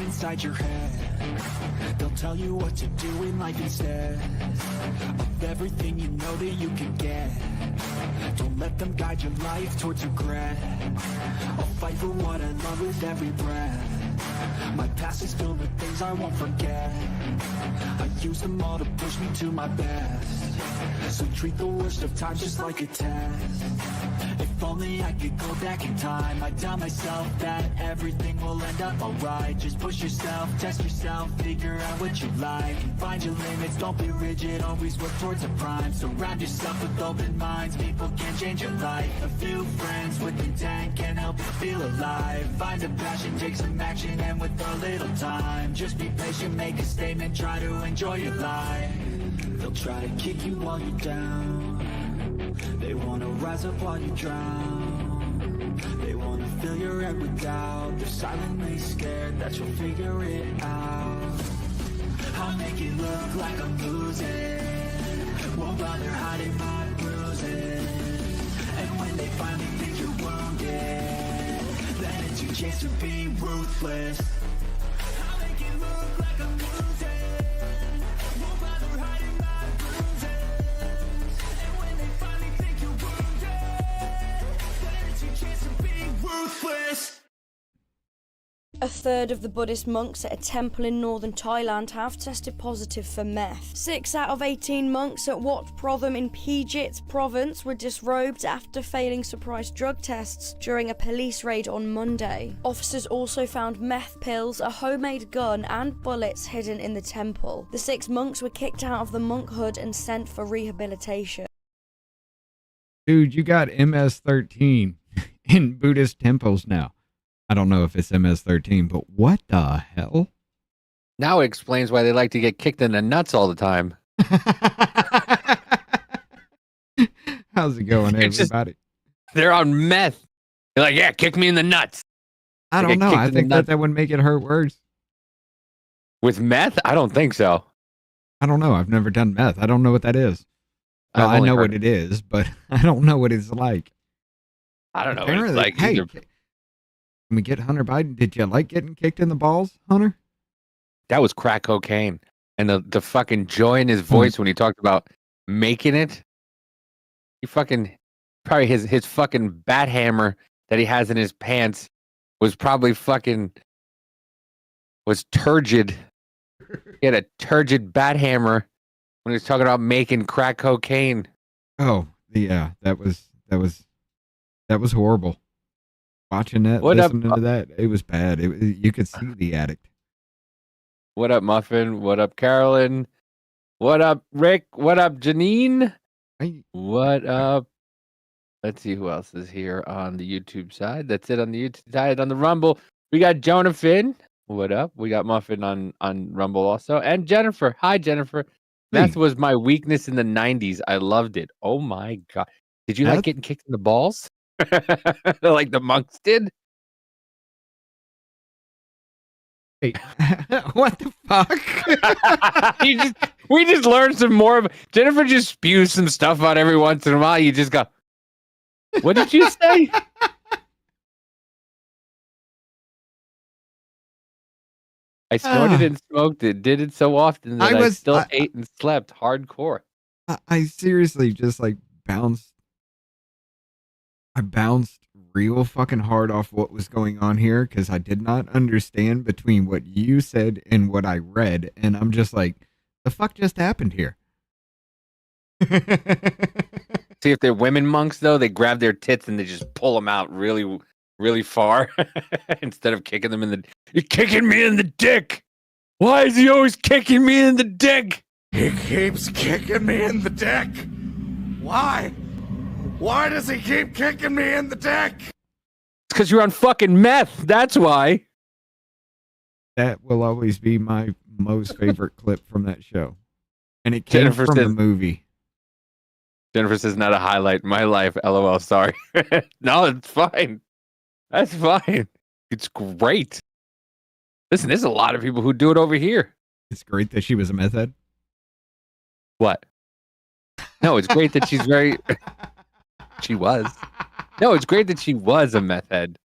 inside your head. They'll tell you what to do in life instead of everything you know that you can get. Don't let them guide your life towards regret. I'll fight for what I love with every breath. My past is filled with things I won't forget. I use them all to push me to my best. So treat the worst of times just like a test. If only I could go back in time, I'd tell myself that everything will end up alright. Just push yourself, test yourself, figure out what you like, and find your limits, don't be rigid, always work towards a prime. Surround yourself with open minds, people can change your life. A few friends with intent can help you feel alive. Find a passion, take some action, and with a little time, just be patient, make a statement, try to enjoy your life. They'll try to kick you while you're down. They wanna rise up while you drown. They wanna fill your head with doubt. They're silently scared that you'll figure it out. I'll make it look like I'm losing. Won't bother hiding my bruises. And when they finally think you're wounded, then it's your chance to be ruthless. I'll make it look like I'm losing. Won't bother hiding my bruises. And when they finally think you're wounded, then it's your chance to be ruthless. A third of the Buddhist monks at a temple in northern Thailand have tested positive for meth. 6 out of 18 monks at Wat Protham in Pijit province were disrobed after failing surprise drug tests during a police raid on Monday. Officers also found meth pills, a homemade gun, and bullets hidden in the temple. The 6 monks were kicked out of the monkhood and sent for rehabilitation. Dude, you got MS-13 in Buddhist temples now. I don't know if it's MS-13, but what the hell? Now it explains why they like to get kicked in the nuts all the time. How's it going, everybody? They're on meth. They're like, yeah, kick me in the nuts. I don't know. I think that would make it hurt worse. With meth? I don't think so. I don't know. I've never done meth. I don't know what that is. Well, I know what it is, but I don't know what it's like. I don't know Apparently, what it's like. Hey, can we get Hunter Biden? Did you like getting kicked in the balls, Hunter? That was crack cocaine. And the fucking joy in his voice when he talked about making it. He fucking, probably his fucking bat hammer that he has in his pants was probably was turgid. He had a turgid bat hammer when he was talking about making crack cocaine. Oh, yeah, that was horrible. Watching that, What listening up? to that, it was bad. You could see the addict. What up, Muffin? What up, Carolyn? What up, Rick? What up, Janine? What up? Let's see who else is here on the YouTube side. That's it on the YouTube side. On the Rumble, we got Jonathan. What up? We got Muffin on Rumble also. And Jennifer. Hi, Jennifer. Meth was my weakness in the 90s. I loved it. Oh, my God. Did you like getting kicked in the balls? Like the monks did? Wait, what the fuck? We just learned some more. Jennifer just spews some stuff out every once in a while. You just go, what did you say? I snorted and smoked it. Did it so often that I still ate and slept hardcore. I seriously just like bounced. I bounced real fucking hard off what was going on here because I did not understand between what you said and what I read. And I'm just like, the fuck just happened here? See, if they're women monks, though, they grab their tits and they just pull them out really, really far instead of kicking them in the... You're kicking me in the dick! Why is he always kicking me in the dick? He keeps kicking me in the dick! Why? Why does he keep kicking me in the dick? It's because you're on fucking meth. That's why. That will always be my most favorite clip from that show. And it came Jennifer from says, the movie. Jennifer says, not a highlight in my life. LOL, sorry. No, it's fine. That's fine. It's great. Listen, there's a lot of people who do it over here. It's great that she was a meth head. What? No, it's great that she's very... She was. No, it's great that she was a meth head.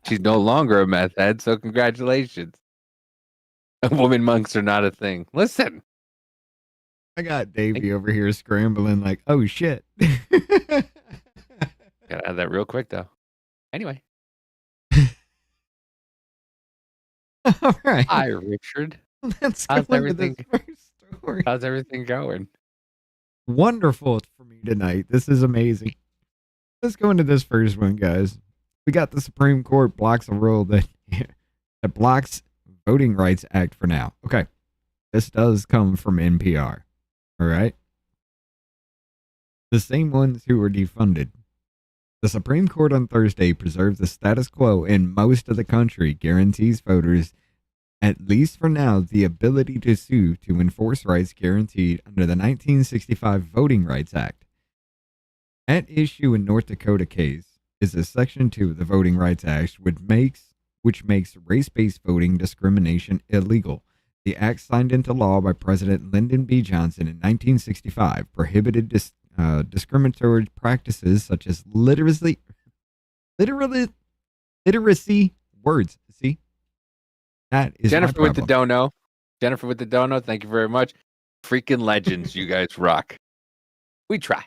She's no longer a meth head, so congratulations. Woman monks are not a thing. Listen. I got Davey over here scrambling like, oh shit. Gotta add that real quick though. Anyway. All right. Hi, Richard. Let's go How's into everything? this first story. How's everything going? Wonderful for me tonight. This is amazing. Let's go into this first one, guys. We got the Supreme Court blocks a rule that blocks Voting Rights Act for now. Okay. This does come from NPR. All right. The same ones who were defunded. The Supreme Court on Thursday preserved the status quo in most of the country, guarantees voters, at least for now, the ability to sue to enforce rights guaranteed under the 1965 Voting Rights Act. At issue in North Dakota case is a Section 2 of the Voting Rights Act, which makes race-based voting discrimination illegal. The act, signed into law by President Lyndon B. Johnson in 1965, prohibited discriminatory practices such as literacy words. See, that is Jennifer with the dono. Jennifer with the dono. Thank you very much. Freaking legends, you guys rock. We try.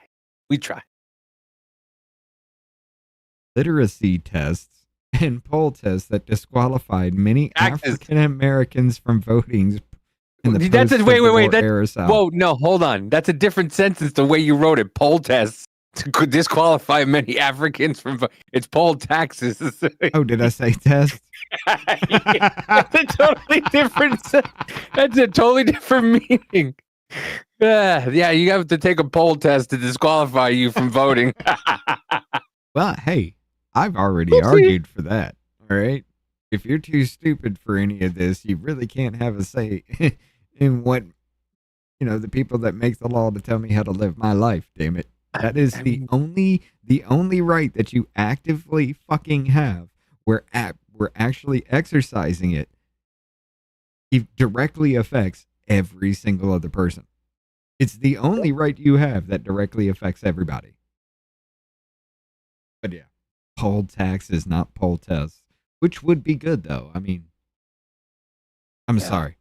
Literacy tests and poll tests that disqualified many African Americans from voting in the wait. era South. Whoa, no, hold on. That's a different sentence the way you wrote it. Poll tests to disqualify many Africans from it's poll taxes. Oh, did I say test? That's a totally different. That's a totally different meaning. Yeah, you have to take a poll test to disqualify you from voting. Well, hey, I've already argued for that. All right. If you're too stupid for any of this, you really can't have a say in what, the people that make the law to tell me how to live my life. Damn it. That is the only right that you actively fucking have. We're actually exercising it. It directly affects every single other person. It's the only right you have that directly affects everybody. But yeah, poll taxes, not poll tests, which would be good though. I mean, I'm sorry.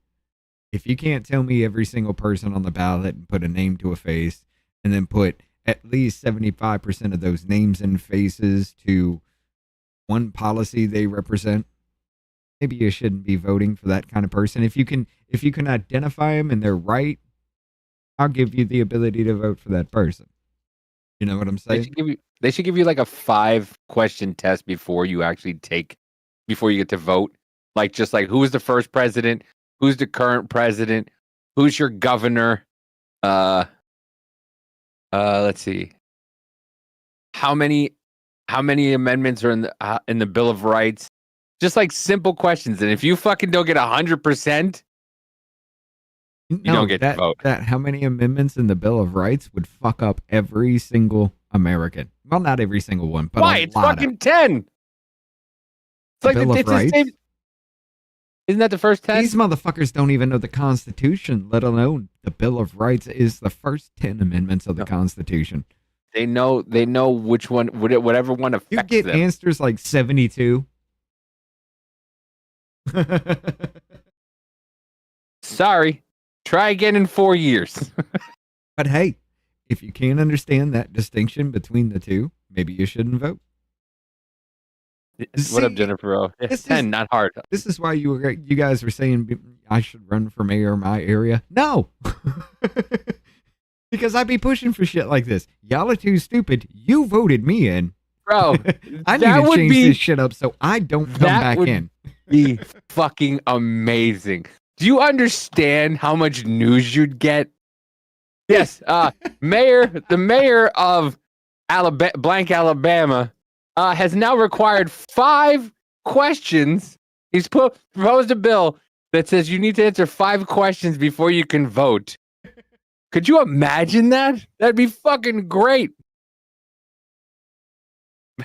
If you can't tell me every single person on the ballot and put a name to a face and then put at least 75% of those names and faces to one policy they represent, maybe you shouldn't be voting for that kind of person. If you can identify them and they're right, I'll give you the ability to vote for that person. You know what I'm saying? They should give you like a 5-question test before you get to vote. Like just like who was the first president, who's the current president, who's your governor, let's see. How many amendments are in the Bill of Rights? Just like simple questions. And if you fucking don't get 100%, you don't get to vote. How many amendments in the Bill of Rights would fuck up every single American? Well, not every single one, but why? It's fucking 10. It's like Bill of Rights? Isn't that the first 10? These motherfuckers don't even know the Constitution, let alone the Bill of Rights is the first 10 amendments of the Constitution. They know which one, whatever one affects them. You get answers like 72. Sorry. Try again in 4 years. But hey, if you can't understand that distinction between the two, maybe you shouldn't vote. What up, Jennifer? It's 10, not hard. This is why you guys were saying I should run for mayor of my area. No. Because I'd be pushing for shit like this. Y'all are too stupid. You voted me in. Bro, I need to change this shit up so I don't come back in. Be fucking amazing. Do you understand how much news you'd get? Yes, the mayor of Alabama, has now required 5 questions. He's proposed a bill that says you need to answer 5 questions before you can vote. Could you imagine that? That'd be fucking great.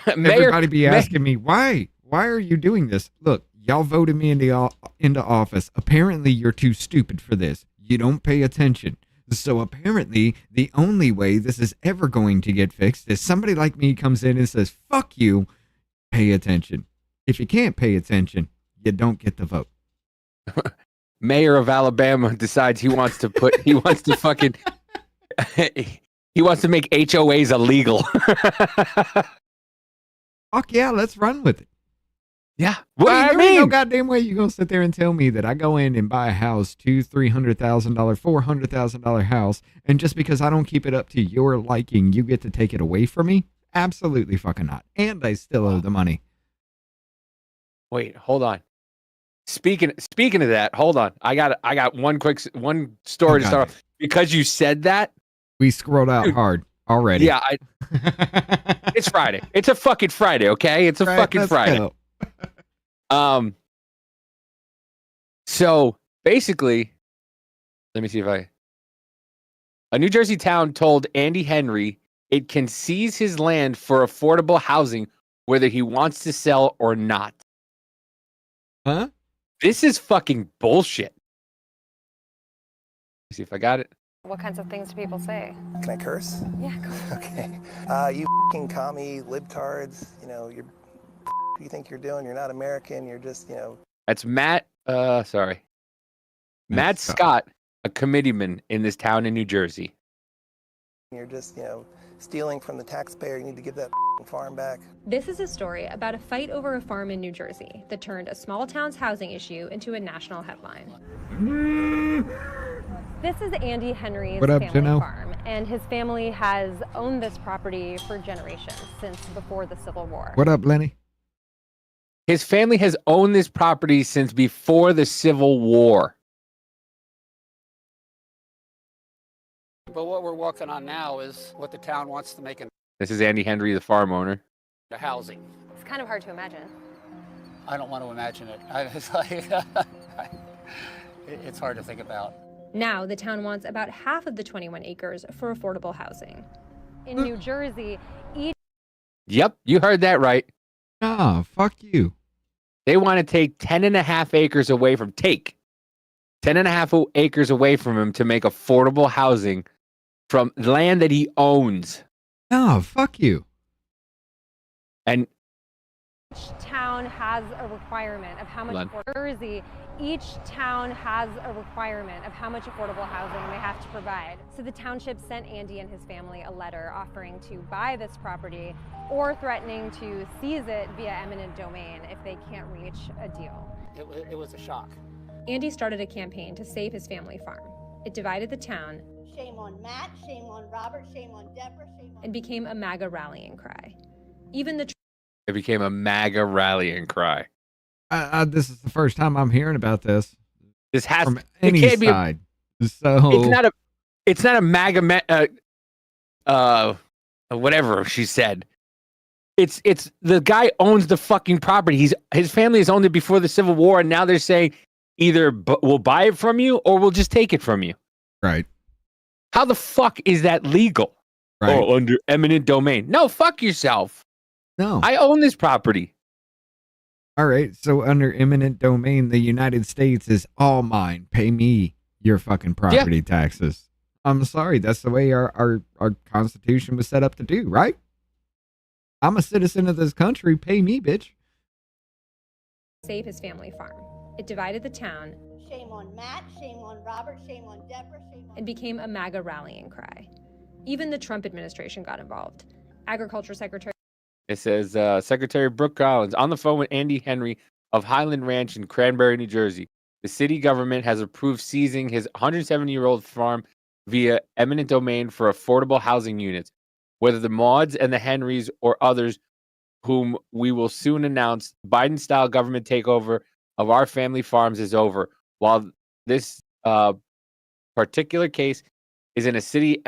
Everybody be asking me, why are you doing this? Look, y'all voted me into office. Apparently, you're too stupid for this. You don't pay attention. So apparently, the only way this is ever going to get fixed is somebody like me comes in and says, fuck you, pay attention. If you can't pay attention, you don't get the vote. Mayor of Alabama decides he wants to fucking he wants to make HOAs illegal. Fuck yeah, let's run with it. Yeah. Well, What I there ain't no mean, goddamn way you gonna sit there and tell me that I go in and buy a house, $200,000, $300,000, $400,000 house, and just because I don't keep it up to your liking, you get to take it away from me? Absolutely fucking not. And I still owe the money. wait, hold on. Speaking of that, hold on. I got one story to start off. Because you said that, We scrolled out hard already. yeah, it's Friday. It's a fucking Friday, okay? It's a Right, fucking let's Friday. go. So basically, let me see if a New Jersey town told Andy Henry it can seize his land for affordable housing whether he wants to sell or not. Huh? This is fucking bullshit. Let me see if I got it. What kinds of things do people say? Can I curse? Yeah, go. Okay. You f***ing commie, libtards, you think you're doing, you're not American, you're just, That's Matt Scott, a committeeman in this town in New Jersey. you're just, stealing from the taxpayer, you need to give that f***ing farm back. This is a story about a fight over a farm in New Jersey that turned a small town's housing issue into a national headline. This is Andy Henry's What up, family Janelle? farm, and his family has owned this property for generations, since before the Civil War. What up, Lenny? His family has owned this property since before the Civil War. But what we're working on now is what the town wants to make into This is Andy Henry, the farm owner. housing. It's kind of hard to imagine. I don't want to imagine it. It's hard to think about. Now, the town wants about half of the 21 acres for affordable housing. In New Jersey, each Yep, you heard that right. Ah, fuck you. They want to take 10.5 acres away from 10.5 acres away from him to make affordable housing from land that he owns. Ah, fuck you. And town has a requirement of how much each town has a requirement of how much affordable housing they have to provide. So the township sent Andy and his family a letter offering to buy this property or threatening to seize it via eminent domain if they can't reach a deal. It was a shock. Andy started a campaign to save his family farm. It divided the town. Shame on Matt, shame on Robert, shame on Deborah, shame on... And became a MAGA rallying cry. Even the it became a MAGA rallying cry. This is the first time I'm hearing about this. This has from it any can't be side. So it's not a MAGA whatever she said. It's the guy owns the fucking property. His family has owned it before the Civil War, and now they're saying either we'll buy it from you or we'll just take it from you. right. How the fuck is that legal? Right. Oh, under eminent domain. No, fuck yourself. No. I own this property. All right. So under eminent domain, the United States is all mine. Pay me your fucking property taxes. I'm sorry. That's the way our Constitution was set up to do, right? I'm a citizen of this country. Pay me, bitch. save his family farm. It divided the town. Shame on Matt, shame on Robert, shame on Deborah, shame on... And became a MAGA rallying cry. Even the Trump administration got involved. Agriculture Secretary... It says Secretary Brooke Collins on the phone with Andy Henry of Highland Ranch in Cranberry, New Jersey. The city government has approved seizing his 170-year-old farm via eminent domain for affordable housing units. Whether the Mauds and the Henrys or others whom we will soon announce, Biden-style government takeover of our family farms is over. While this particular case is in a city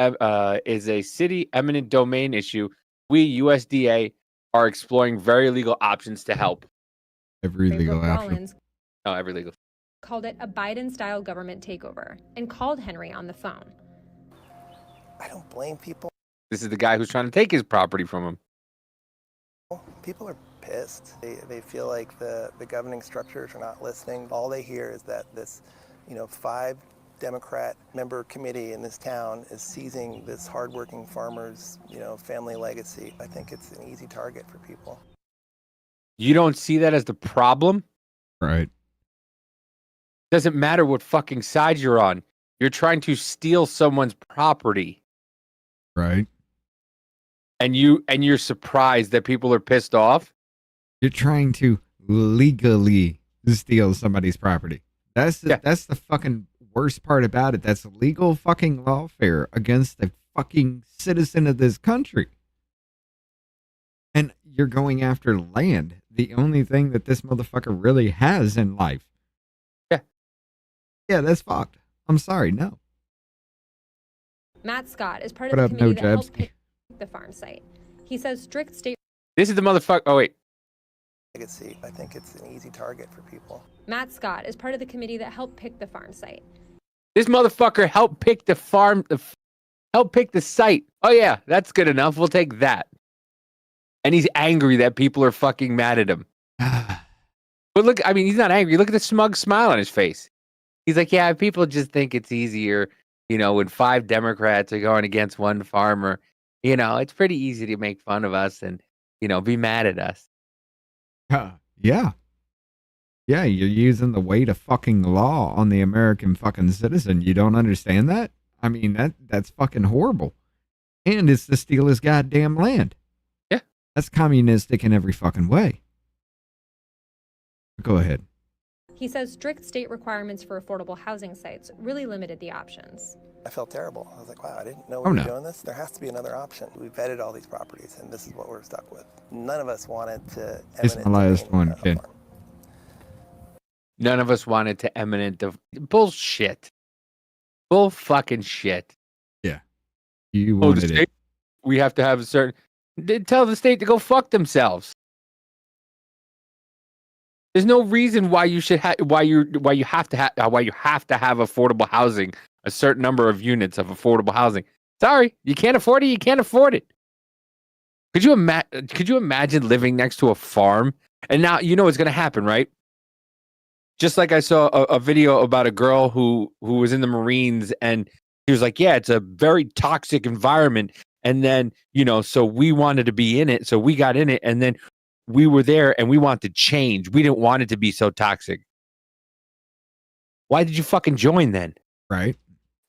eminent domain issue, we USDA are exploring very legal options to help. Every legal Brooke option. Collins No, every legal. called it a Biden-style government takeover and called Henry on the phone. I don't blame people. This is the guy who's trying to take his property from him. People are pissed. They feel like the governing structures are not listening. All they hear is that this, 5 Democrat member committee in this town is seizing this hardworking farmer's, family legacy. I think it's an easy target for people. You don't see that as the problem? Right. Doesn't matter what fucking side you're on. You're trying to steal someone's property. Right. And you're surprised that people are pissed off? You're trying to legally steal somebody's property. That's the fucking worst part about it. That's legal fucking lawfare against the fucking citizen of this country. And you're going after land, the only thing that this motherfucker really has in life. Yeah. Yeah, that's fucked. I'm sorry, no. Matt Scott is part of the committee that helped pick the farm site. He says strict state... This is the motherfucker... Oh, wait. Legacy. I think it's an easy target for people. Matt Scott is part of the committee that helped pick the farm site. This motherfucker helped pick the farm... helped pick the site. Oh, yeah, that's good enough. We'll take that. And he's angry that people are fucking mad at him. But look, I mean, he's not angry. Look at the smug smile on his face. He's like, yeah, people just think it's easier, you know, when 5 Democrats are going against 1 farmer. You know, it's pretty easy to make fun of us and, you know, be mad at us. Yeah. Yeah, you're using the weight of fucking law on the American fucking citizen. You don't understand that? I mean, that's fucking horrible. And it's to steal his goddamn land. Yeah. That's communistic in every fucking way. Go ahead. He says strict state requirements for affordable housing sites really limited the options. I felt terrible. I was like, wow, I didn't know we were doing this. There has to be another option. We vetted all these properties, and this is what we're stuck with. None of us wanted to It's my last one, kid. None of us wanted to eminent... Bullshit. Bull fucking shit. Yeah. You wanted it. We have to have a certain... Tell the state to go fuck themselves. There's no reason why you should why you have to have affordable housing, a certain number of units of affordable housing. Sorry, you can't afford it. You can't afford it. Could you imagine living next to a farm? And now you know what's going to happen, right? Just like I saw a video about a girl who was in the Marines, and he was like, "Yeah, it's a very toxic environment." And then, you know, so we wanted to be in it, so we got in it, and then we were there and we wanted to change. We didn't want it to be so toxic. Why did you fucking join then? Right.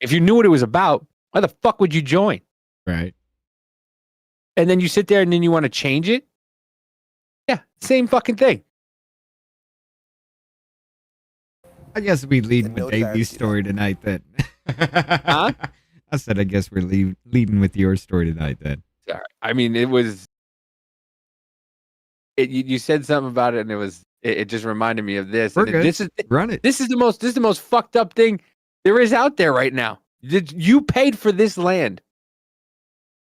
If you knew what it was about, why the fuck would you join? Right. And then you sit there and then you want to change it? Yeah, same fucking thing. I guess we lead with Davy's story tonight then. Huh? I said I guess we're leading with your story tonight then. Sorry. I mean, it was... You said something about it, and it just reminded me of this. We're good. Run it. This is the most fucked up thing there is out there right now. You paid for this land.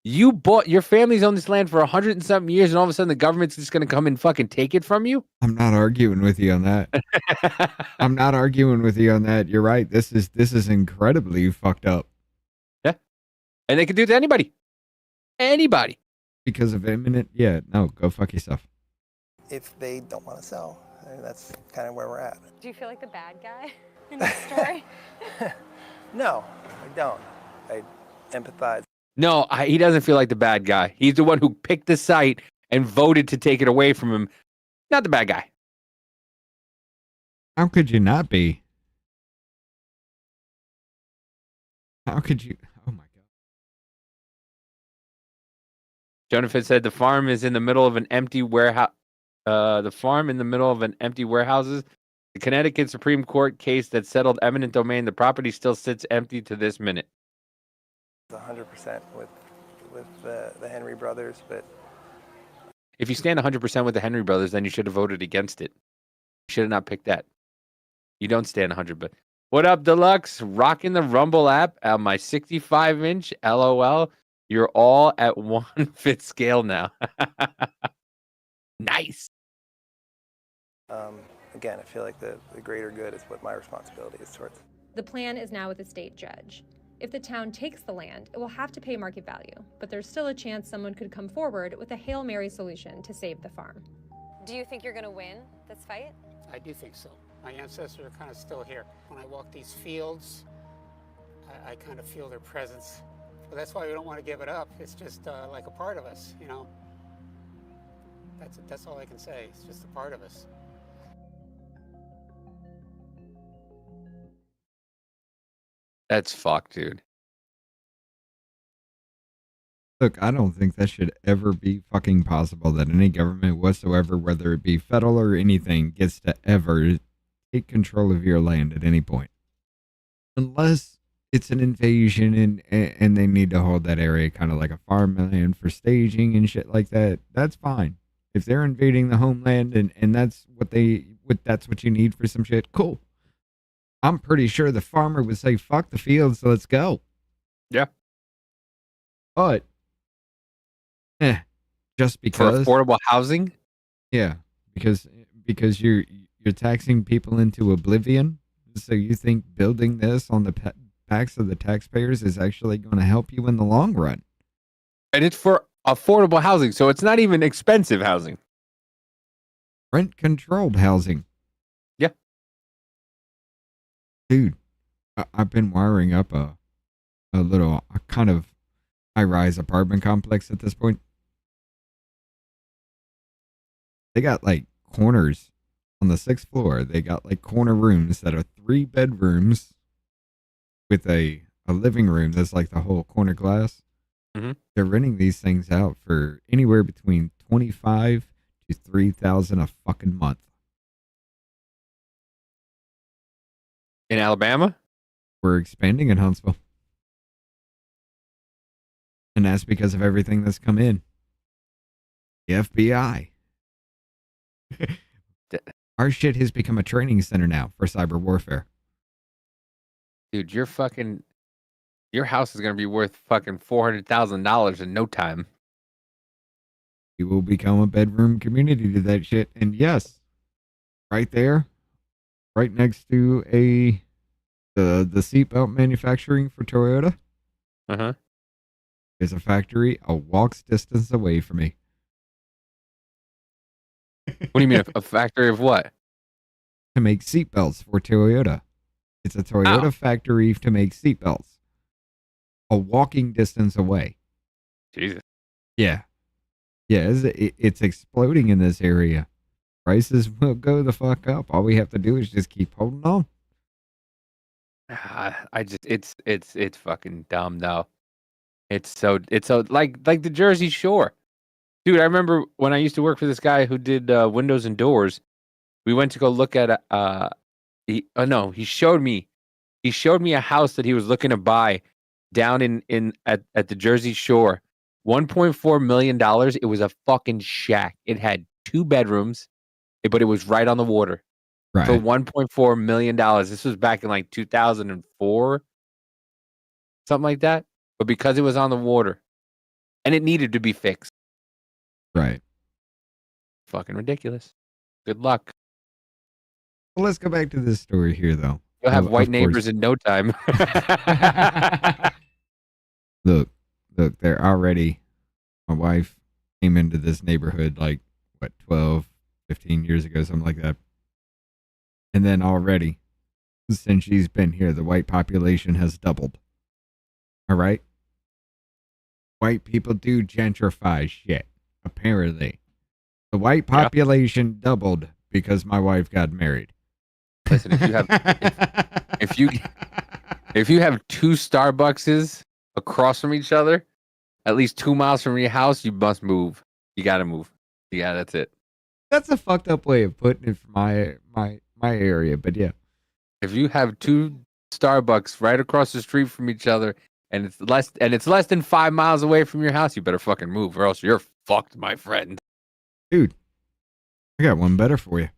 Your family's owned this land for 100 and something years, and all of a sudden the government's just gonna come and fucking take it from you? I'm not arguing with you on that. I'm not arguing with you on that. You're right. This is incredibly fucked up. Yeah. And they can do it to anybody. Anybody. Because of imminent, no, go fuck yourself. If they don't want to sell, I mean, that's kind of where we're at. Do you feel like the bad guy in this story? No, I don't. I empathize. No, he doesn't feel like the bad guy. He's the one who picked the site and voted to take it away from him. Not the bad guy. How could you not be? How could you? Oh my God. Jonathan said the farm is in the middle of an empty warehouse. The warehouses. The Connecticut Supreme Court case that settled eminent domain. The property still sits empty to this minute. 100% with the Henry brothers, but if you stand 100% with the Henry brothers, then you should have voted against it. You should have not picked that. You don't stand 100. But what up, Deluxe? Rocking the Rumble app at my 65-inch. LOL. You're all at 1/5 scale now. Nice. Again, I feel like the greater good is what my responsibility is towards. The plan is now with the state judge. If the town takes the land, it will have to pay market value, but there's still a chance someone could come forward with a Hail Mary solution to save the farm. Do you think you're going to win this fight? I do think so. My ancestors are kind of still here. When I walk these fields, I kind of feel their presence. But that's why we don't want to give it up. It's just like a part of us, you know. That's all I can say. It's just a part of us. That's fucked, dude. Look, I don't think that should ever be fucking possible that any government whatsoever, whether it be federal or anything, gets to ever take control of your land at any point. Unless it's an invasion and they need to hold that area kind of like a farmland for staging and shit like that, that's fine. If they're invading the homeland and that's that's what you need for some shit, cool. I'm pretty sure the farmer would say, fuck the fields, let's go. Yeah. But just because for affordable housing? Yeah, because you're taxing people into oblivion. So you think building this on the backs of the taxpayers is actually going to help you in the long run? And it's for affordable housing, so it's not even expensive housing. Rent-controlled housing. Yeah. Dude, I've been wiring up a kind of high-rise apartment complex at this point. They got like corners on the 6th floor. They got like corner rooms that are 3 bedrooms with a living room that's like the whole corner glass. Mm-hmm. They're renting these things out for anywhere between $25,000 to $3,000 a fucking month. In Alabama? We're expanding in Huntsville. And that's because of everything that's come in. The FBI. Our shit has become a training center now for cyber warfare. Dude, your house is going to be worth fucking $400,000 in no time. You will become a bedroom community to that shit. And yes, right there, right next to the seatbelt manufacturing for Toyota. Uh-huh. There's a factory a walk's distance away from me. What do you mean, a factory of what? To make seatbelts for Toyota. It's a Toyota factory to make seatbelts. A walking distance away. Jesus. Yeah. Yeah, it's exploding in this area. Prices will go the fuck up. All we have to do is just keep holding on. It's fucking dumb though. It's so like the Jersey Shore. Dude, I remember when I used to work for this guy who did windows and doors. We went to go look at he showed me a house that he was looking to buy down at the Jersey Shore. $1.4 million. It was a fucking shack. It had 2 bedrooms, but it was right on the water. Right. For $1.4 million. This was back in like 2004, something like that. But because it was on the water and it needed to be fixed. Right. Fucking ridiculous. Good luck. Well, let's go back to this story here, though. You'll have white neighbors in no time. Look, they're already, my wife came into this neighborhood like, 12, 15 years ago, something like that. And then already, since she's been here, the white population has doubled. All right? White people do gentrify shit, apparently. The white population doubled because my wife got married. Listen, if you have 2 Starbuckses across from each other, at least 2 miles from your house, you must move. You gotta move. Yeah, that's it. That's a fucked up way of putting it for my area, but yeah. If you have 2 Starbucks right across the street from each other and it's less than 5 miles away from your house, you better fucking move or else you're fucked, my friend. Dude, I got one better for you.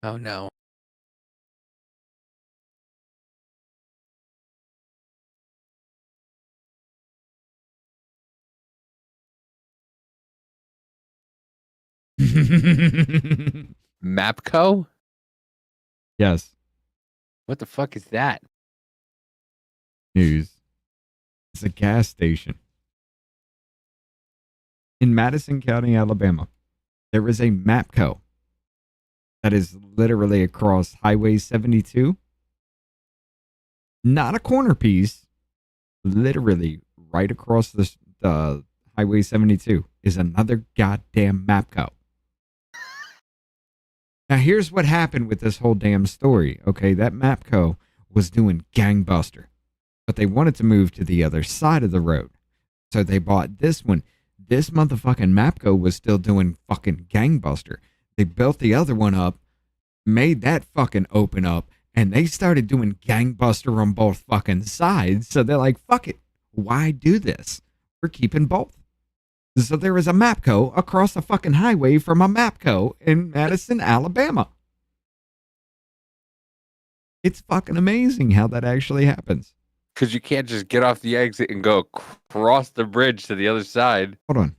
Oh no. Mapco? Yes. What the fuck is that? News. It's a gas station. In Madison County, Alabama, there is a Mapco that is literally across Highway 72. Not a corner piece, literally right across the Highway 72 is another goddamn MAPCO. Now, here's what happened with this whole damn story. Okay, that MAPCO was doing gangbuster, but they wanted to move to the other side of the road. So they bought this one. This motherfucking MAPCO was still doing fucking gangbuster. They built the other one up, made that fucking open up, and they started doing gangbuster on both fucking sides. So they're like, fuck it. Why do this? We're keeping both. So there is a MAPCO across the fucking highway from a MAPCO in Madison, Alabama. It's fucking amazing how that actually happens. Because you can't just get off the exit and go across the bridge to the other side. Hold on.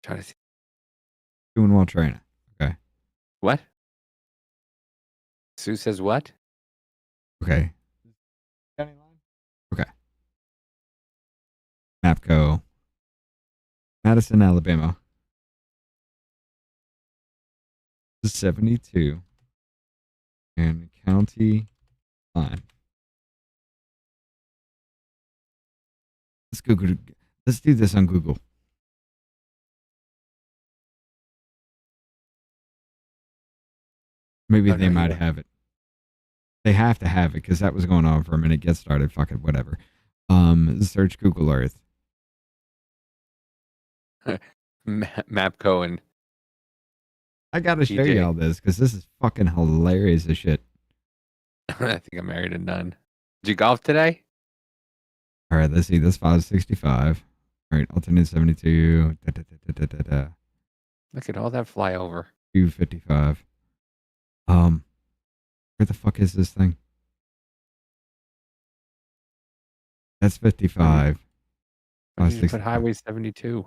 Trying to see. Doing well training. Okay. What? Sue says what? Okay. Okay. MAPCO. Madison, Alabama. 72. And county line. Let's Google. Let's do this on Google. Maybe they might have it. They have to have it because that was going on for a minute. Get started. Fuck it. Whatever. Search Google Earth. MAPCO and I gotta show TJ. y'all this because this is fucking hilarious as shit. I think I married a nun. Did you golf today? All right, let's see. This 565. All right, alternate 72. Look at all that flyover. 255. Where the fuck is this thing? That's 55. Why did you put Highway 72?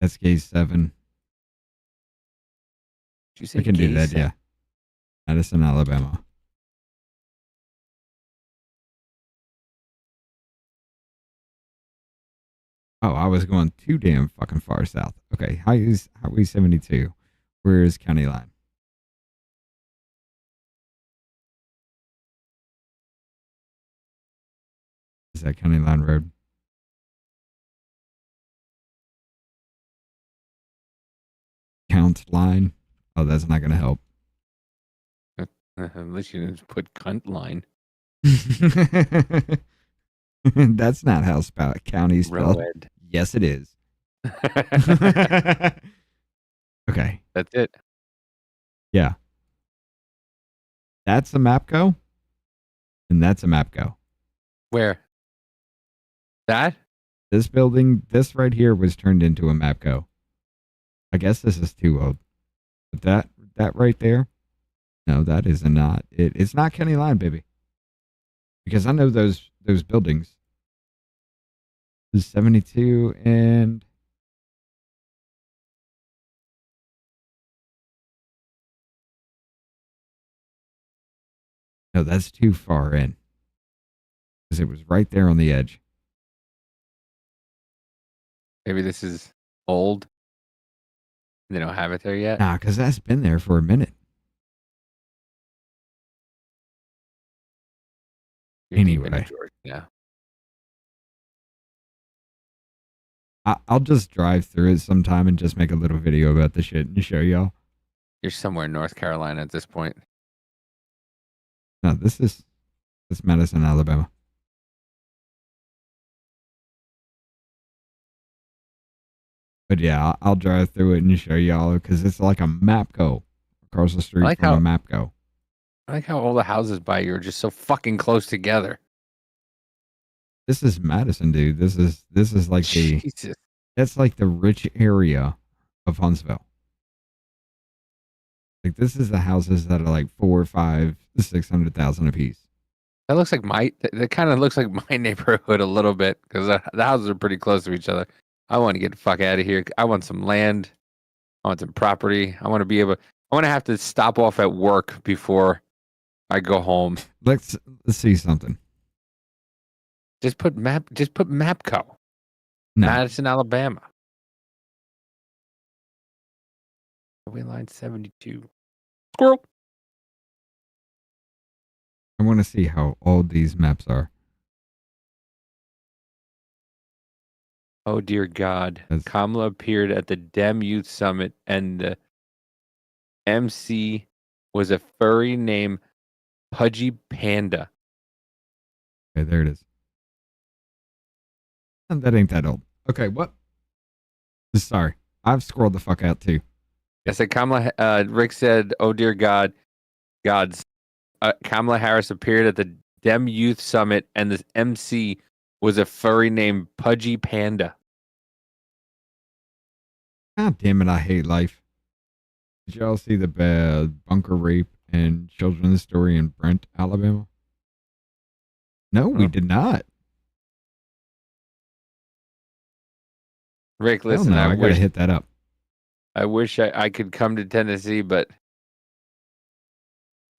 That's gauge 7. Did you say We can do gauge that, 7? yeah. Madison, Alabama. Oh, I was going too damn fucking far south. Okay, Highway 72. Where is county line? Is that county line road? Count line? Oh, that's not going to help. Unless you didn't put cunt line. That's not how county spelled. Road. Yes, it is. Okay. That's it. Yeah. That's a MAPCO. And that's a MAPCO. Where? That? This building, this right here was turned into a MAPCO. I guess this is too old. But that right there, no, that is not it. It's not county line, baby. Because I know those buildings. This is 72 and no, that's too far in. Because it was right there on the edge. Maybe this is old. They don't have it there yet. Nah, because that's been there for a minute. You're deep Anyway. into Georgia now. I'll just drive through it sometime and just make a little video about the shit and show y'all. You're somewhere in North Carolina at this point. No, this is Madison, Alabama. But yeah, I'll drive through it and show y'all because it's like a MAPCO across the street from a MAPCO. I like how all the houses by you are just so fucking close together. This is Madison, dude. This is like Jesus. that's like the rich area of Huntsville. Like this is the houses that are like 4, 5, 600,000 a piece. That looks like that kind of looks like my neighborhood a little bit because the houses are pretty close to each other. I want to get the fuck out of here. I want some land. I want some property. I want to have to stop off at work before I go home. Let's see something. Just put MAPCO. No. Madison, Alabama. Highway line 72. Squirrel. I want to see how old these maps are. Oh, dear God. Kamala appeared at the Dem Youth Summit, and the MC was a furry named Pudgy Panda. Okay, there it is. And that ain't that old. Okay, what? Sorry. I've scrolled the fuck out too. I said Kamala, Rick said, oh, dear God. Kamala Harris appeared at the Dem Youth Summit, and the MC was a furry named Pudgy Panda. God damn it, I hate life. Did y'all see the bunker rape and children's story in Brent, Alabama? No, we did not. Rick, listen, no, I gotta wish, hit that up. I wish I could come to Tennessee, but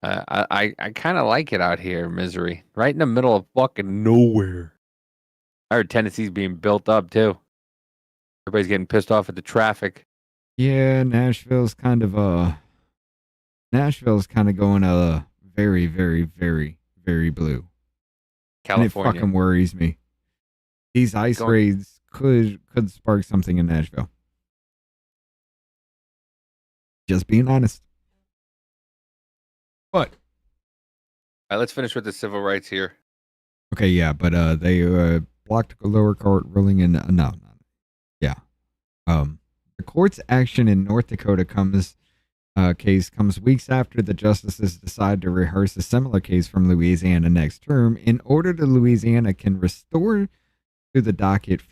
I kind of like it out here, Missouri. Right in the middle of fucking nowhere. I heard Tennessee's being built up, too. Everybody's getting pissed off at the traffic. Yeah, Nashville's kind of going very, very, very, very blue. California. And it fucking worries me. These ice raids could spark something in Nashville. Just being honest. But all right, let's finish with the civil rights here. Okay, yeah, but they blocked a lower court ruling in the court's action in North Dakota case comes weeks after the justices decide to rehearse a similar case from Louisiana next term in order that Louisiana can restore to the docket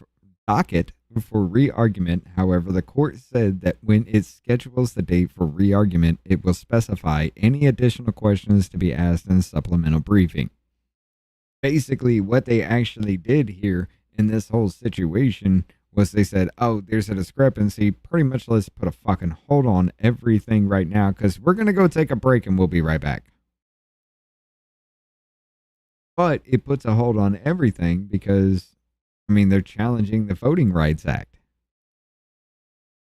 for re-argument. However, the court said that when it schedules the date for re-argument, it will specify any additional questions to be asked in supplemental briefing. Basically, what they actually did here in this whole situation was they said, oh, there's a discrepancy. Pretty much let's put a fucking hold on everything right now because we're going to go take a break and we'll be right back. But it puts a hold on everything because, I mean, they're challenging the Voting Rights Act.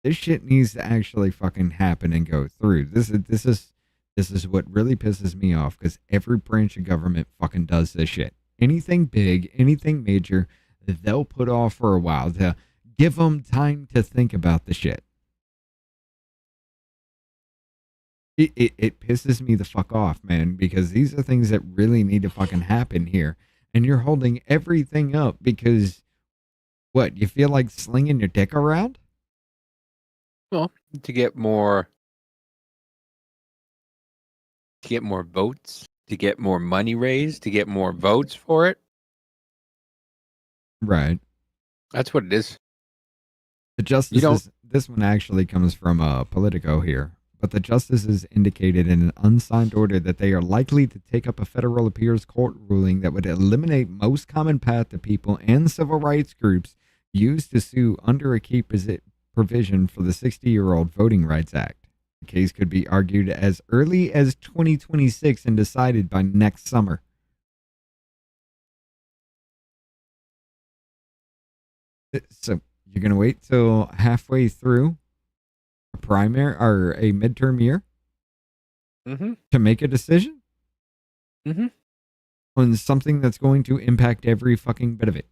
This shit needs to actually fucking happen and go through. This is what really pisses me off because every branch of government fucking does this shit. Anything big, anything major, they'll put off for a while to give them time to think about the shit. It pisses me the fuck off, man, because these are things that really need to fucking happen here. And you're holding everything up because, what, you feel like slinging your dick around? Well, to get more votes, to get more money raised, to get more votes for it. Right. That's what it is. The justices, this one actually comes from Politico here, but the justices indicated in an unsigned order that they are likely to take up a federal appeals court ruling that would eliminate most common path to people and civil rights groups used to sue under a key provision for the 60-year-old Voting Rights Act. The case could be argued as early as 2026 and decided by next summer. So you're going to wait till halfway through a primary or a midterm year to make a decision on something that's going to impact every fucking bit of it.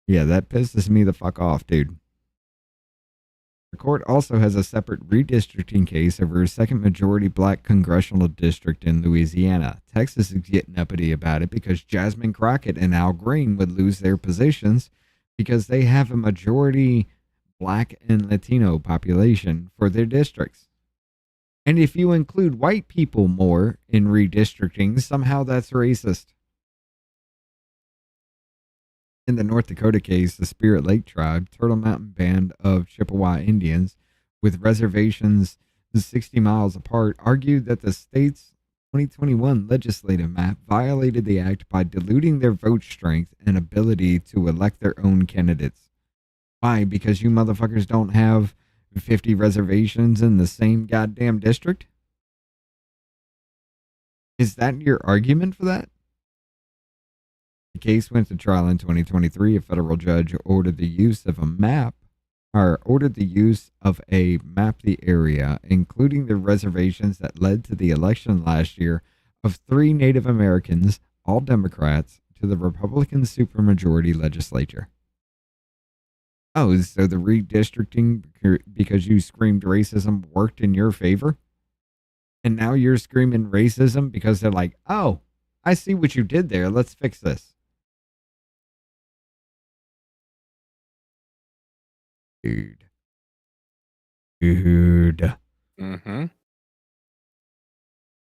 Yeah, that pisses me the fuck off, dude. The court also has a separate redistricting case over a second majority black congressional district in Louisiana. Texas is getting uppity about it because Jasmine Crockett and Al Green would lose their positions because they have a majority black and Latino population for their districts. And if you include white people more in redistricting, somehow that's racist. In the North Dakota case, the Spirit Lake Tribe, Turtle Mountain Band of Chippewa Indians, with reservations 60 miles apart, argued that the state's 2021 legislative map violated the act by diluting their vote strength and ability to elect their own candidates. Why? Because you motherfuckers don't have 50 reservations in the same goddamn district? Is that your argument for that? The case went to trial in 2023. A federal judge ordered the use of a map the area, including the reservations that led to the election last year of 3 Native Americans, all Democrats, to the Republican supermajority legislature. Oh, so the redistricting, because you screamed racism, worked in your favor? And now you're screaming racism because they're like, oh, I see what you did there. Let's fix this. Dude. Mm-hmm.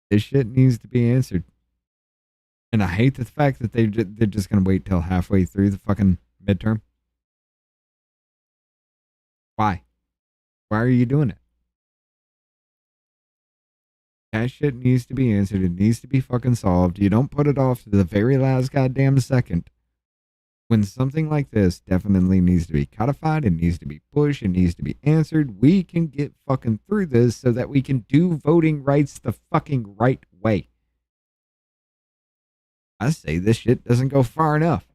This shit needs to be answered. And I hate the fact that they're just going to wait till halfway through the fucking midterm. Why? Why are you doing it? That shit needs to be answered. It needs to be fucking solved. You don't put it off to the very last goddamn second. When something like this definitely needs to be codified, it needs to be pushed, it needs to be answered, we can get fucking through this so that we can do voting rights the fucking right way. I say this shit doesn't go far enough.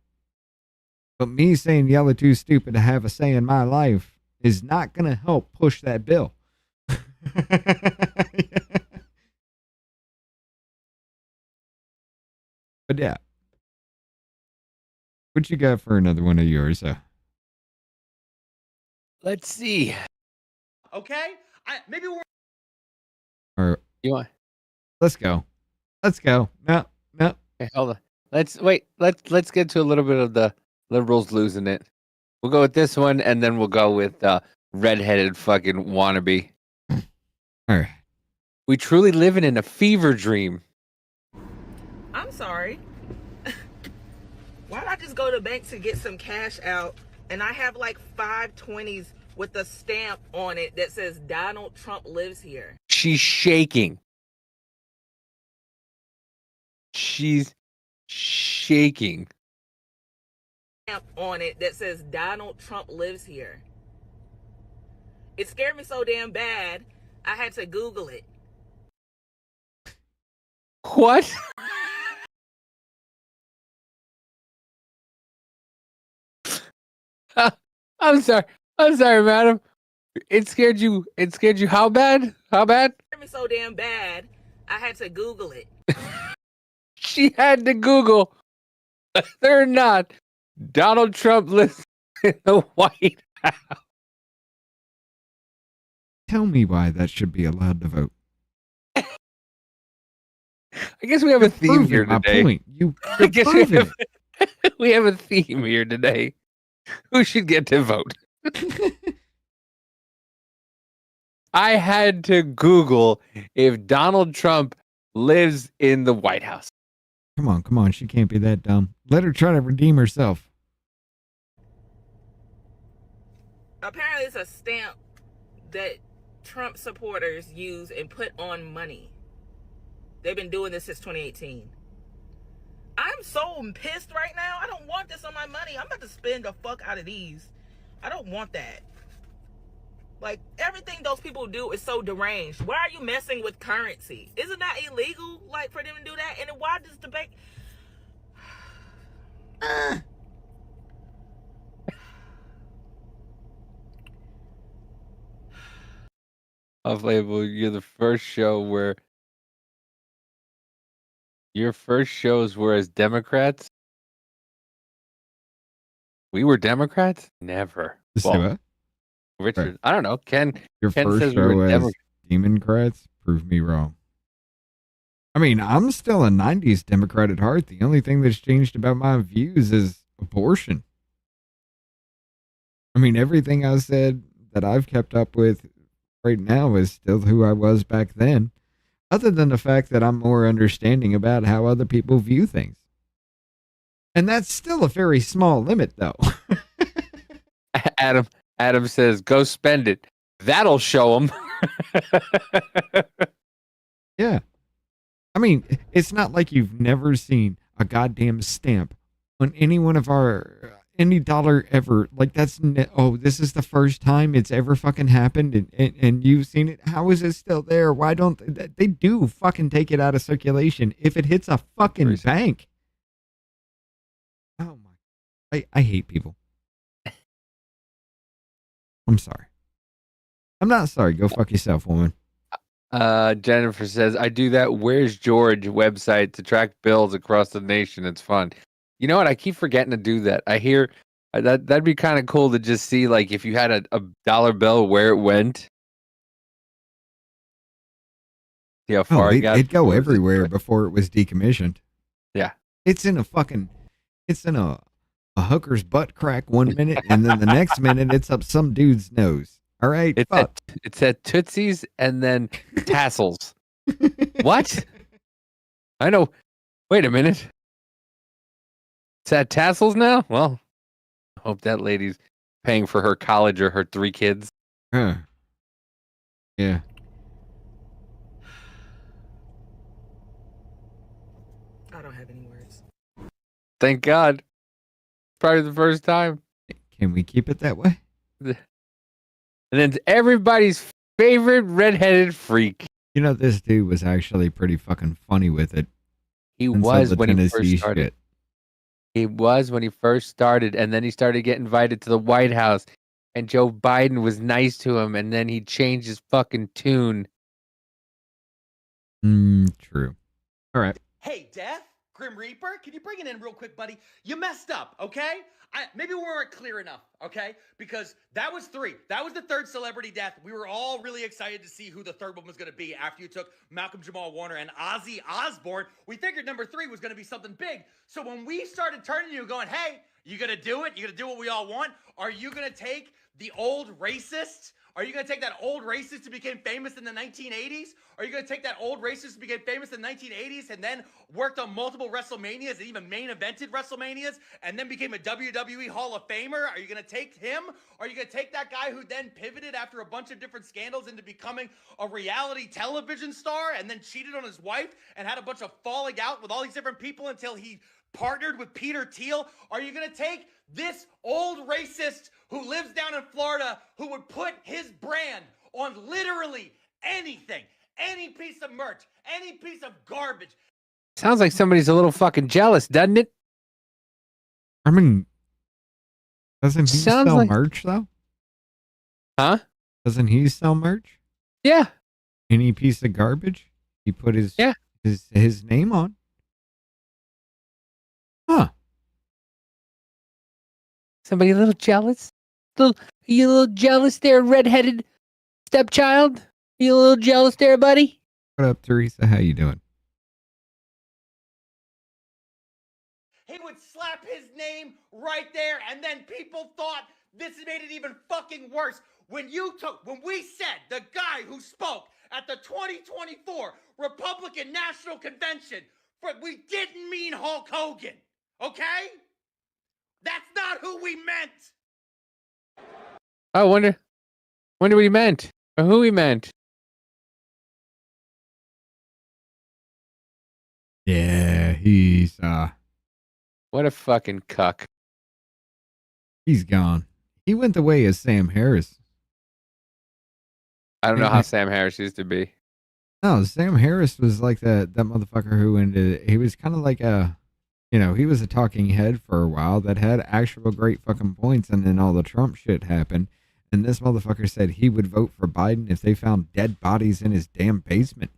But me saying y'all are too stupid to have a say in my life is not going to help push that bill. But yeah. What you got for another one of yours? Let's see. Okay? Maybe we're... Or You want? let's go. Let's go. No. Okay, hold on. Let's get to a little bit of the liberals losing it. We'll go with this one, and then we'll go with redheaded fucking wannabe. All right. We truly living in a fever dream. I'm sorry. Why don't I just go to the bank to get some cash out, and I have like 5 20s with a stamp on it that says Donald Trump lives here. She's shaking. She's shaking. Stamp on it that says Donald Trump lives here. It scared me so damn bad, I had to Google it. What? I'm sorry, madam. It scared you. How bad? How bad? It scared me so damn bad, I had to Google it. She had to Google whether or not Donald Trump lives in the White House. Tell me why that should be allowed to vote. I guess we have a theme here today. My point. I guess we have a theme here today. Who should get to vote? I had to Google if Donald Trump lives in the White House. Come on. She can't be that dumb. Let her try to redeem herself. Apparently it's a stamp that Trump supporters use and put on money. They've been doing this since 2018. I'm so pissed right now. I don't want this on my money. I'm about to spend the fuck out of these. I don't want that. Like, everything those people do is so deranged. Why are you messing with currency? Isn't that illegal, like, for them to do that? And then why does the bank... Off label, you're the first show where your first shows were as Democrats. We were Democrats? Never. What? Richard, Right. I don't know. Ken Your first says we show were as Democrats. Democrats? Prove me wrong. I mean, I'm still a 90s Democrat at heart. The only thing that's changed about my views is abortion. I mean, everything I said that I've kept up with right now is still who I was back then, other than the fact that I'm more understanding about how other people view things. And that's still a very small limit, though. Adam says, go spend it. That'll show them. Yeah. I mean, it's not like you've never seen a goddamn stamp on any one of any dollar ever. Like, this is the first time it's ever fucking happened, and you've seen it. How is it still there? Why don't they do fucking take it out of circulation if it hits a fucking bank? I hate people. I'm sorry. I'm not sorry. Go fuck yourself, woman. Jennifer says, I do that Where's George website to track bills across the nation. It's fun. You know what? I keep forgetting to do that. I hear that'd be kind of cool to just see, like, if you had a dollar bill, where it went. See how far it got. It'd go everywhere before it was decommissioned. Yeah. It's in a hooker's butt crack 1 minute, and then the next minute it's up some dude's nose. All right, it's at Tootsie's and then tassels. What? I know. Wait a minute. It's at tassels now? Well, I hope that lady's paying for her college or her 3 kids. Yeah. I don't have any words. Thank God. Probably the first time. Can we keep it that way? And then everybody's favorite redheaded freak. You know, this dude was actually pretty fucking funny with it. He was when he first started. He was when he first started, and then he started getting invited to the White House, and Joe Biden was nice to him, and then he changed his fucking tune. True. All right. Hey, Death, Grim Reaper, can you bring it in real quick, buddy? You messed up, okay? Maybe we weren't clear enough, okay? Because that was 3. That was the 3rd celebrity death. We were all really excited to see who the 3rd one was going to be after you took Malcolm Jamal Warner and Ozzy Osbourne. We figured number 3 was going to be something big. So when we started turning to you going, hey, you going to do it? You going to do what we all want? Are you going to take the old racist? Are you going to take that old racist who became famous in the 1980s? Are you going to take that old racist who became famous in the 1980s and then worked on multiple WrestleManias and even main evented WrestleManias and then became a WWE Hall of Famer? Are you going to take him? Are you going to take that guy who then pivoted after a bunch of different scandals into becoming a reality television star and then cheated on his wife and had a bunch of falling out with all these different people until he partnered with Peter Thiel? Are you going to take this old racist who lives down in Florida who would put his brand on literally anything, any piece of merch, any piece of garbage? Sounds like somebody's a little fucking jealous, doesn't it? I mean, doesn't he sell merch, though? Huh? Doesn't he sell merch? Yeah. Any piece of garbage? He put his name on. Huh. Somebody a little jealous? You a little jealous there, redheaded stepchild? You a little jealous there, buddy? What up, Teresa? How you doing? He would slap his name right there, and then people thought this made it even fucking worse. When we said the guy who spoke at the 2024 Republican National Convention, we didn't mean Hulk Hogan, okay? That's not who we meant. I wonder what he meant, or who he meant. Yeah, he's what a fucking cuck. He's gone. He went the way of Sam Harris. I don't know how Sam Harris used to be. No, Sam Harris was like that motherfucker who he was kind of like he was a talking head for a while that had actual great fucking points, and then all the Trump shit happened. And this motherfucker said he would vote for Biden if they found dead bodies in his damn basement.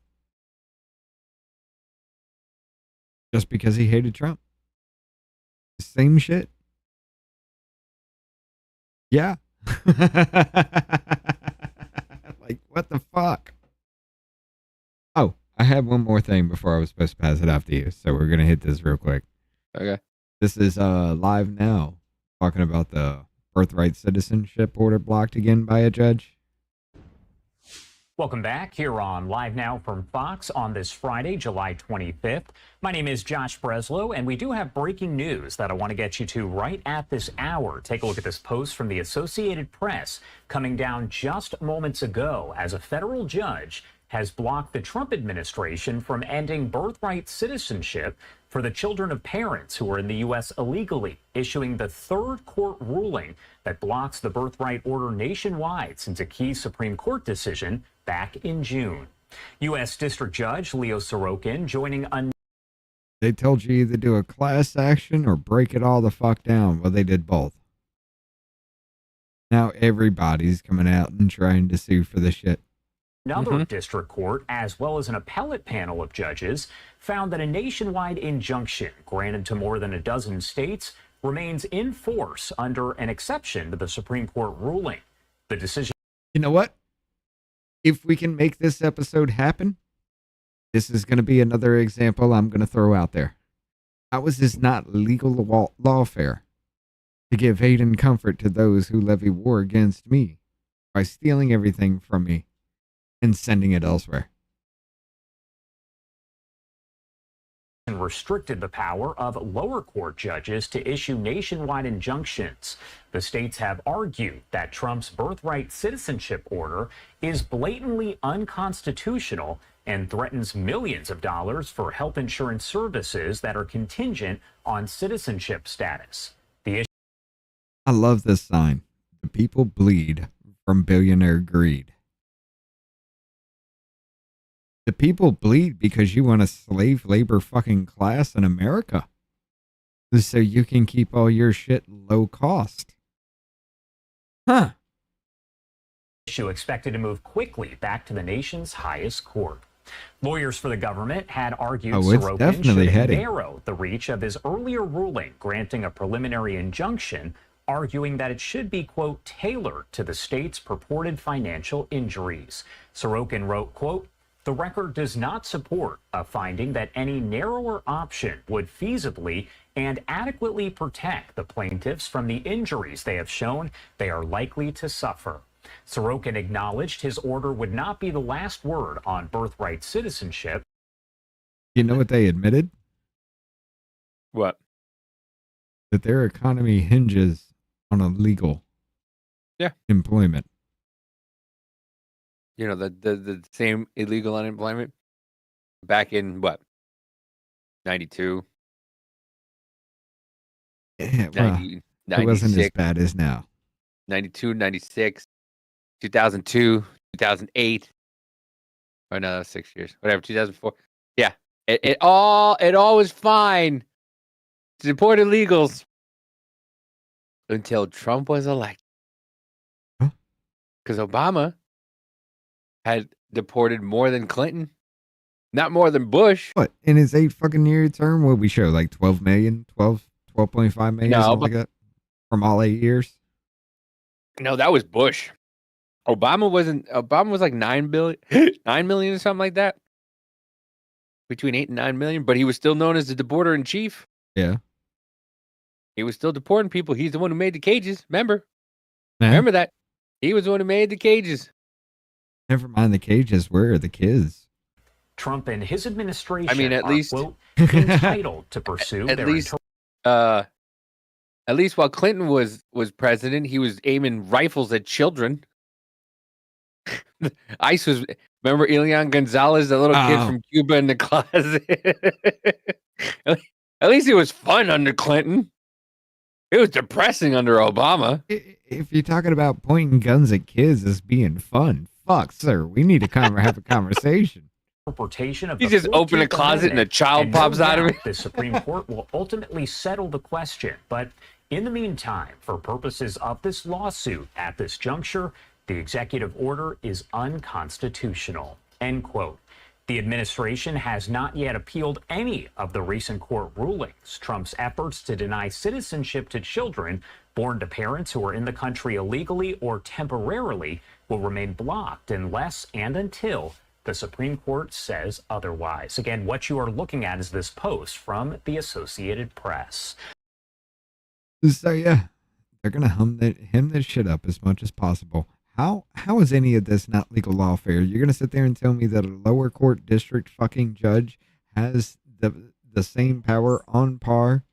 Just because he hated Trump. Same shit. Yeah. Like, what the fuck? Oh, I had one more thing before I was supposed to pass it off to you, so we're going to hit this real quick. Okay. This is live now, talking about the birthright citizenship order blocked again by a judge. Welcome back here on Live Now from Fox on this Friday, July 25th. My name is Josh Breslow, and we do have breaking news that I want to get you to right at this hour. Take a look at this post from the Associated Press coming down just moments ago as a federal judge has blocked the Trump administration from ending birthright citizenship for the children of parents who are in the U.S. illegally, issuing the 3rd court ruling that blocks the birthright order nationwide since a key Supreme Court decision back in June. U.S. District Judge Leo Sorokin joining a They told you either do a class action or break it all the fuck down. Well, they did both. Now everybody's coming out and trying to sue for the shit. Another district court, as well as an appellate panel of judges, found that a nationwide injunction granted to more than a dozen states remains in force under an exception to the Supreme Court ruling. The decision. You know what? If we can make this episode happen, this is going to be another example I'm going to throw out there. How is this not legal lawfare to give aid and comfort to those who levy war against me by stealing everything from me and sending it elsewhere? Restricted the power of lower court judges to issue nationwide injunctions. The states have argued that Trump's birthright citizenship order is blatantly unconstitutional and threatens millions of dollars for health insurance services that are contingent on citizenship status. The issue. I love this sign. The people bleed from billionaire greed. The people bleed because you want a slave labor fucking class in America. So you can keep all your shit low cost. Huh. Issue expected to move quickly back to the nation's highest court. Lawyers for the government had argued Sorokin should narrow the reach of his earlier ruling granting a preliminary injunction, arguing that it should be, quote, tailored to the state's purported financial injuries. Sorokin wrote, quote, the record does not support a finding that any narrower option would feasibly and adequately protect the plaintiffs from the injuries they have shown they are likely to suffer. Sorokin acknowledged his order would not be the last word on birthright citizenship. You know what they admitted? What? That their economy hinges on a legal employment. You know, the same illegal unemployment back in what? 92? Yeah, well, 90, it wasn't as bad as now. 92, 96, 2002, 2008. Or no, that was 6 years. Whatever, 2004. Yeah. It all was fine. Support illegals. Until Trump was elected. Because Obama had deported more than Clinton. Not more than Bush. What? In his 8 fucking year term, what we show? Like 12 million? 12.5 million? No, something like that? From all 8 years? No, that was Bush. Obama was like 9 million or something like that. Between 8 and 9 million, but he was still known as the deporter in chief. Yeah. He was still deporting people. He's the one who made the cages. Remember? Uh-huh. Remember that? He was the one who made the cages. Never mind the cages. Where are the kids? Trump and his administration I mean, at least quote, entitled to pursue at their least while Clinton was president, he was aiming rifles at children. ICE was. Remember Elian Gonzalez, the little kid from Cuba in the closet? At least it was fun under Clinton. It was depressing under Obama. If you're talking about pointing guns at kids as being fun, fuck, sir, we need to have a conversation. Interpretation of you just open a closet and a child pops out of it. The Supreme Court will ultimately settle the question, but in the meantime, for purposes of this lawsuit at this juncture, the executive order is unconstitutional, end quote. The administration has not yet appealed any of the recent court rulings. Trump's efforts to deny citizenship to children born to parents who are in the country illegally or temporarily will remain blocked unless and until the Supreme Court says otherwise. Again, what you are looking at is this post from the Associated Press. So yeah, they're gonna hem this shit up as much as possible. How is any of this not legal lawfare? You're gonna sit there and tell me that a lower court district fucking judge has the same power on par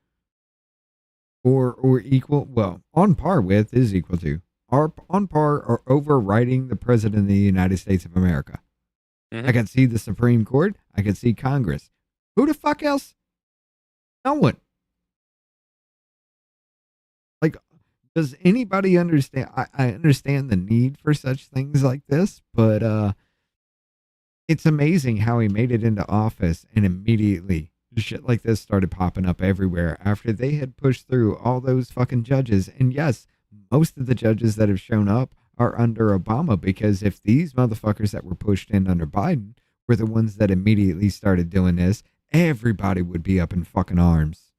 or equal? Well, on par with is equal to, or on par or overriding the president of the United States of America. I can see the Supreme Court. I can see Congress. Who the fuck else? No one. Like, does anybody understand? I understand the need for such things like this, but it's amazing how he made it into office and immediately shit like this started popping up everywhere after they had pushed through all those fucking judges. And yes, most of the judges that have shown up are under Obama, because if these motherfuckers that were pushed in under Biden were the ones that immediately started doing this, everybody would be up in fucking arms.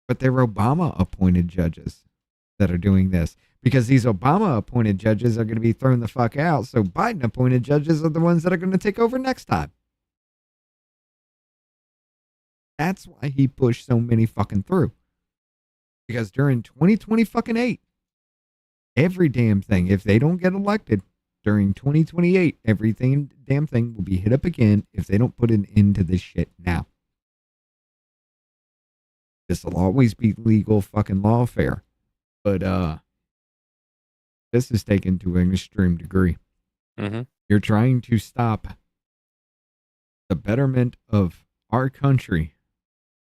But they're Obama appointed judges that are doing this, because these Obama appointed judges are going to be thrown the fuck out. So Biden appointed judges are the ones that are going to take over next time. That's why he pushed so many fucking through. Because during 2028, every damn thing, if they don't get elected during 2028, everything damn thing will be hit up again if they don't put an end to this shit now. This will always be legal fucking lawfare. But this is taken to an extreme degree. Mm-hmm. You're trying to stop the betterment of our country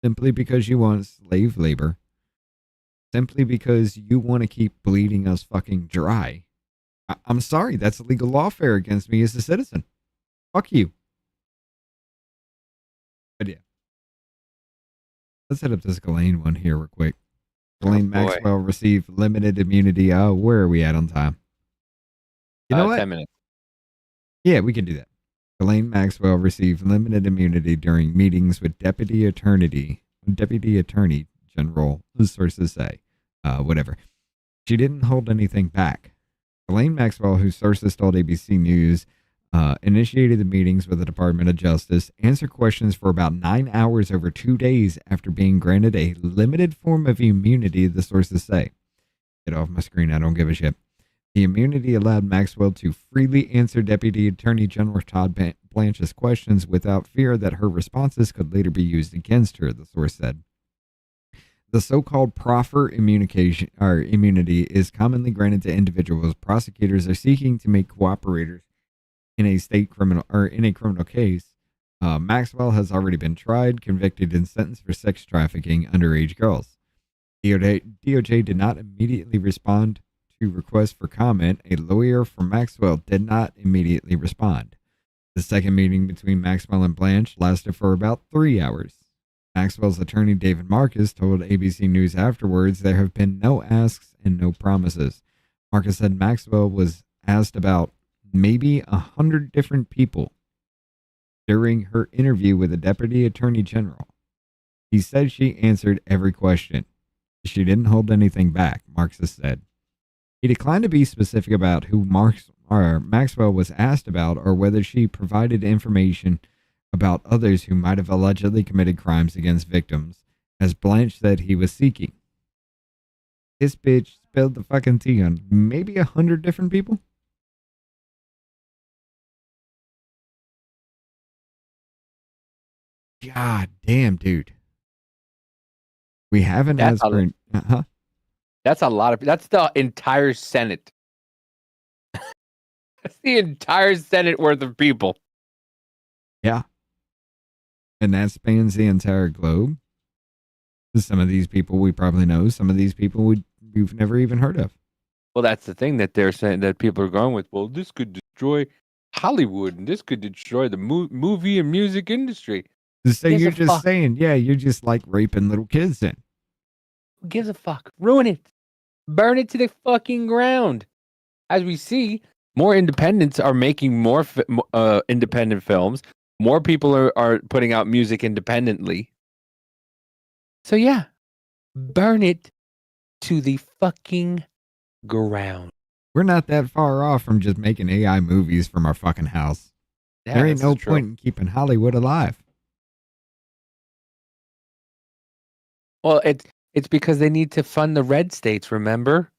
simply because you want slave labor, simply because you want to keep bleeding us fucking dry. I'm sorry, that's illegal lawfare against me as a citizen. Fuck you. But yeah. Let's hit up this Ghislaine one here real quick. Ghislaine Maxwell received limited immunity. Oh, where are we at on time? You know what? 10 minutes. Yeah, we can do that. Ghislaine Maxwell received limited immunity during meetings with Deputy Attorney General, sources say. Whatever. She didn't hold anything back. Ghislaine Maxwell, whose sources told ABC News, initiated the meetings with the Department of Justice, answered questions for about 9 hours over 2 days after being granted a limited form of immunity, the sources say. Get off my screen, I don't give a shit. The immunity allowed Maxwell to freely answer Deputy Attorney General Todd Blanche's questions without fear that her responses could later be used against her, the source said. The so-called proffer immunity is commonly granted to individuals prosecutors are seeking to make cooperators in a criminal case. Maxwell has already been tried, convicted, and sentenced for sex trafficking underage girls. DOJ did not immediately respond to requests for comment. A lawyer for Maxwell did not immediately respond. The second meeting between Maxwell and Blanche lasted for about 3 hours. Maxwell's attorney, David Marcus, told ABC News afterwards there have been no asks and no promises. Marcus said Maxwell was asked about maybe 100 different people during her interview with the Deputy Attorney General. He said she answered every question. She didn't hold anything back, Marcus said. He declined to be specific about who Maxwell was asked about or whether she provided information about others who might have allegedly committed crimes against victims, as Blanche said he was seeking. This bitch spilled the fucking tea on maybe 100 different people? God damn, dude. We haven't asked for... That's a lot of... That's the entire Senate. That's the entire Senate worth of people. Yeah. And that spans the entire globe. Some of these people we probably know. Some of these people we've never even heard of. Well, that's the thing that they're saying that people are going with. Well, this could destroy Hollywood and this could destroy the movie and music industry. So you're just saying, yeah, you're just like raping little kids then. Who gives a fuck? Ruin it. Burn it to the fucking ground. As we see, more independents are making more independent films. More people are putting out music independently. So yeah, burn it to the fucking ground. We're not that far off from just making AI movies from our fucking house. Yeah, there ain't no point in keeping Hollywood alive. Well, it's because they need to fund the red states, remember?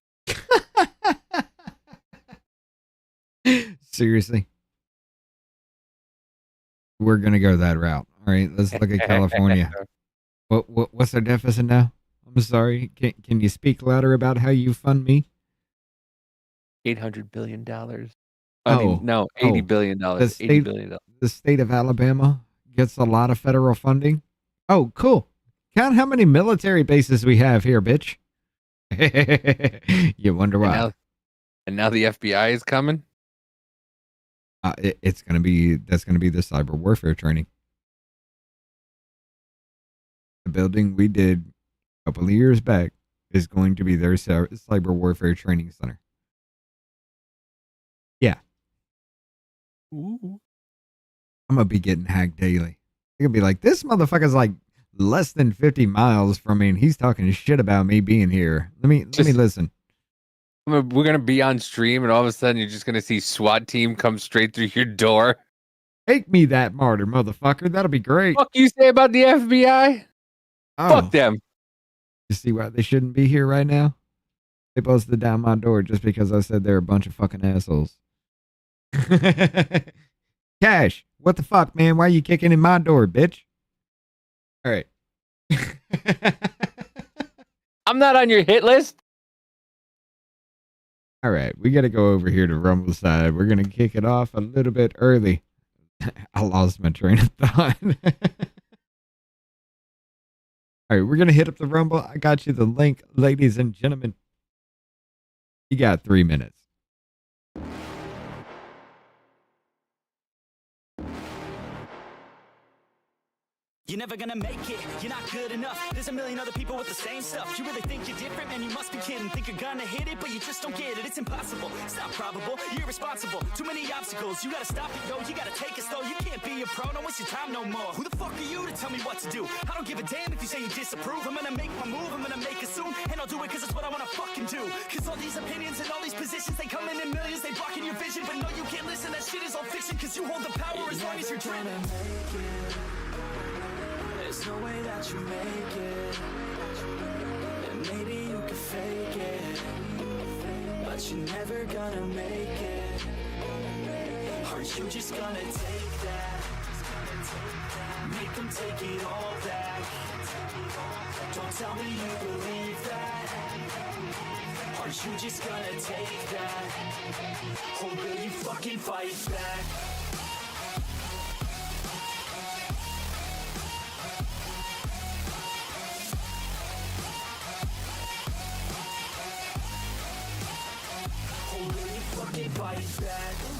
Seriously. We're going to go that route. All right, let's look at California. What's our deficit now? I'm sorry. Can you speak louder about how you fund me? $800 billion. $80 billion. $80 billion. The state of Alabama gets a lot of federal funding. Oh, cool. Count how many military bases we have here, bitch. You wonder why. And now the FBI is coming? That's going to be the cyber warfare training. the building we did a couple of years back is going to be their cyber warfare training center. Yeah. Ooh. I'm going to be getting hacked daily. They're going to be like, this motherfucker's like less than 50 miles from me and he's talking shit about me being here. Let me listen. We're going to be on stream and all of a sudden you're just going to see SWAT team come straight through your door. Make me that martyr, motherfucker. That'll be great. Fuck you say about the FBI? Oh. Fuck them. You see why they shouldn't be here right now? They busted down my door just because I said they're a bunch of fucking assholes. Cash, what the fuck, man? Why are you kicking in my door, bitch? All right. I'm not on your hit list. All right, we got to go over here to Rumble side. We're going to kick it off a little bit early. I lost my train of thought. All right, we're going to hit up the Rumble. I got you the link, ladies and gentlemen. You got 3 minutes. You're never gonna make it, you're not good enough. There's a million other people with the same stuff. You really think you're different, man, you must be kidding. Think you're gonna hit it, but you just don't get it. It's impossible, it's not probable, you're irresponsible. Too many obstacles, you gotta stop it, yo. You gotta take it slow, you can't be a pro, don't waste your time no more. Who the fuck are you to tell me what to do? I don't give a damn if you say you disapprove. I'm gonna make my move, I'm gonna make it soon. And I'll do it cause it's what I wanna fucking do. Cause all these opinions and all these positions, they come in millions, they blocking your vision. But no, you can't listen, that shit is all fiction. Cause you hold the power as long as you're dreaming. There's no way that you make it, and maybe you can fake it, but you're never gonna make it. Aren't you just gonna take that? Make them take it all back. Don't tell me you believe that. Aren't you just gonna take that? Or will you fucking fight back? Fight back.